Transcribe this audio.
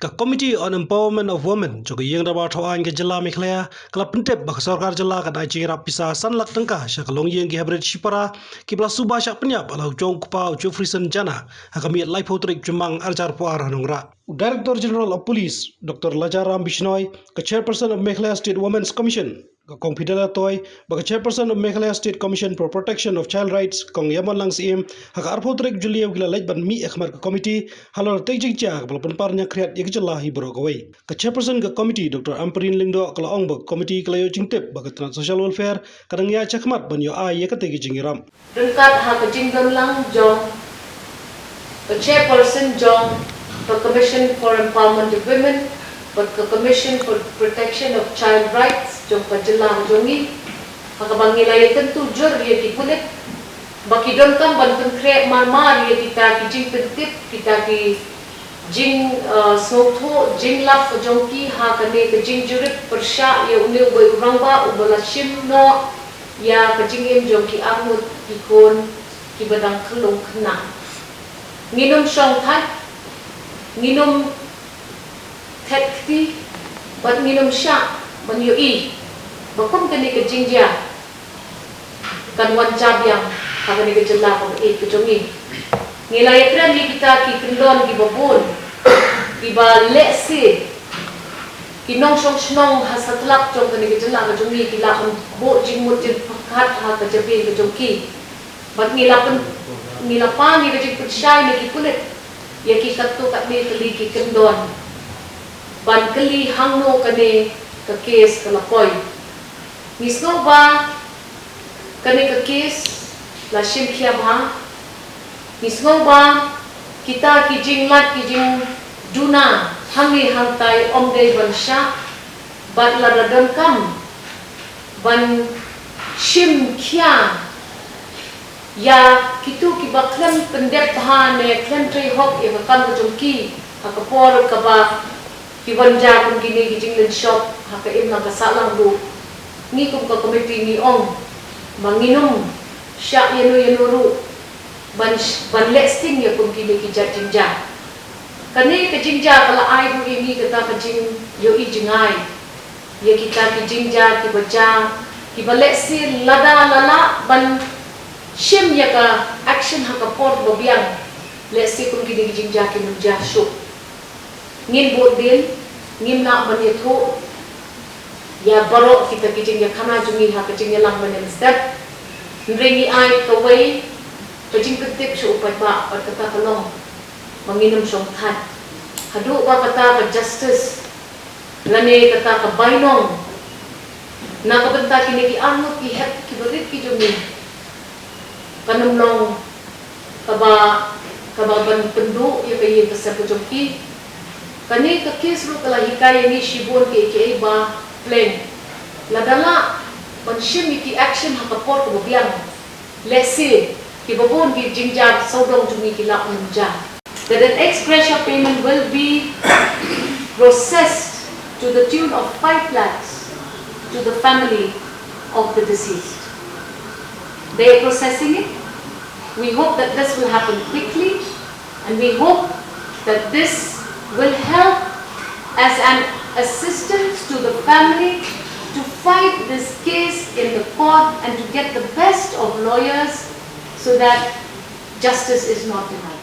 Committee on Empowerment of Women juga Ïingdorbar Thawan ke Jilla Mikhlaya kala pentep bak Sorkar Jilla kadai cira pisah sanlak tengkah syakalong yang ki habret shipara ki bla subah syak penyap alau jong kupa ucu frisen jana hakami life hotrik jumang arjar puar Nongrah. Director General of Police Dr. Lajaram Bishnoi ke Chairperson of Meghalaya State Women's Commission Kong Pidala Toy bak Chairperson of Meghalaya State Commission for Protection of Child Rights Kong Yaman Langs Im hak arpotrik Julia gila lejban mi ikhmar ke committee halor jingjia kepala penparnya kreat yang jelah hibro kawai. Ke Chairperson ke committee Dr. Amperin Lingdo kala ong bak committee kala yo jingtip bak Trans Social Welfare kadang ya cakmat ban yo ai ya ketegi jingiram. Dengkat hak jingdon lang jong ke Chairperson jong the Commission for Empowerment of Women, but the Commission for Protection of Child Rights, jong Pajala jongi, makabangilay tentu jur dia dipulit, baki don kam bantun kre marmar dia kita ki jing pentip kita ki jing snotho jing lap jongki ha kane ke jing jurit persya ya unil boy urangba ubala shimno ya ke jing em jongki amut ikon ki badang kelong kena nginum shongthait nginum thekti bat nginum syak ban yoi bakom kani ke jingjia kan wan jabyang kani ke jela ko ke jongi ngilai kran ni kita ki kendon ki babon ki ba lesi ki nong song snong hasatlak jong kani ke jela ko jongi ki la kon bo jingmut jin pakhat ha ka jabe ke jongki bat ngilapan ngilapan ni ke jing putshai ni ki kulit ya ki katu kat ni keli ki kendon ban keli hangno kane ke kes ke lapoi misno ba kane ke kes la shim khia ba misno ba kita ki jing lat ki jing duna hangi hantai omde ban sha bat la dadon kam ban shim khia ya kitu ki baklan pendep bahane klan trei hok ya kan ko jongki hakapor ka ba ki wanja kun gini ki jinglen shop haka imna ka salang du ni kum ka committee ni ong manginum syak yenu ru ban lesting ya kum gini ki jingja kane ke jingja kala ai du ini kata ka jing yo i jingai ya kita ki jingja ki baja ki balesi lada lala ban shim ya ka action ha ka port bobiang let's see kung gidi jingja ki nunja shu ngin bot din ngin na ban yetho ya baro kita ki jingya khana jungi ha ka jingya lang ban step ringi ai ka wai ka jing tip shu upai ba pat kata kalong manginum shongthait hadu ba kata ka justice lane kata ka bainong na ka benta ki anut ki het ki berit ki jungi kanumlong kaba ban pendu ya kayi pasal pujongki kani ka kes ru kala hikay ni shibon ke ba plan ladala panshim ki action ha kapor ko biang lesi ki babon ki jingjat sodong jumi ki la unja that an ex gratia payment will be processed to the tune of 5 lakhs to the family of the deceased. They are processing it. We hope that this will happen quickly, and we hope that this will help as an assistance to the family to fight this case in the court and to get the best of lawyers so that justice is not denied.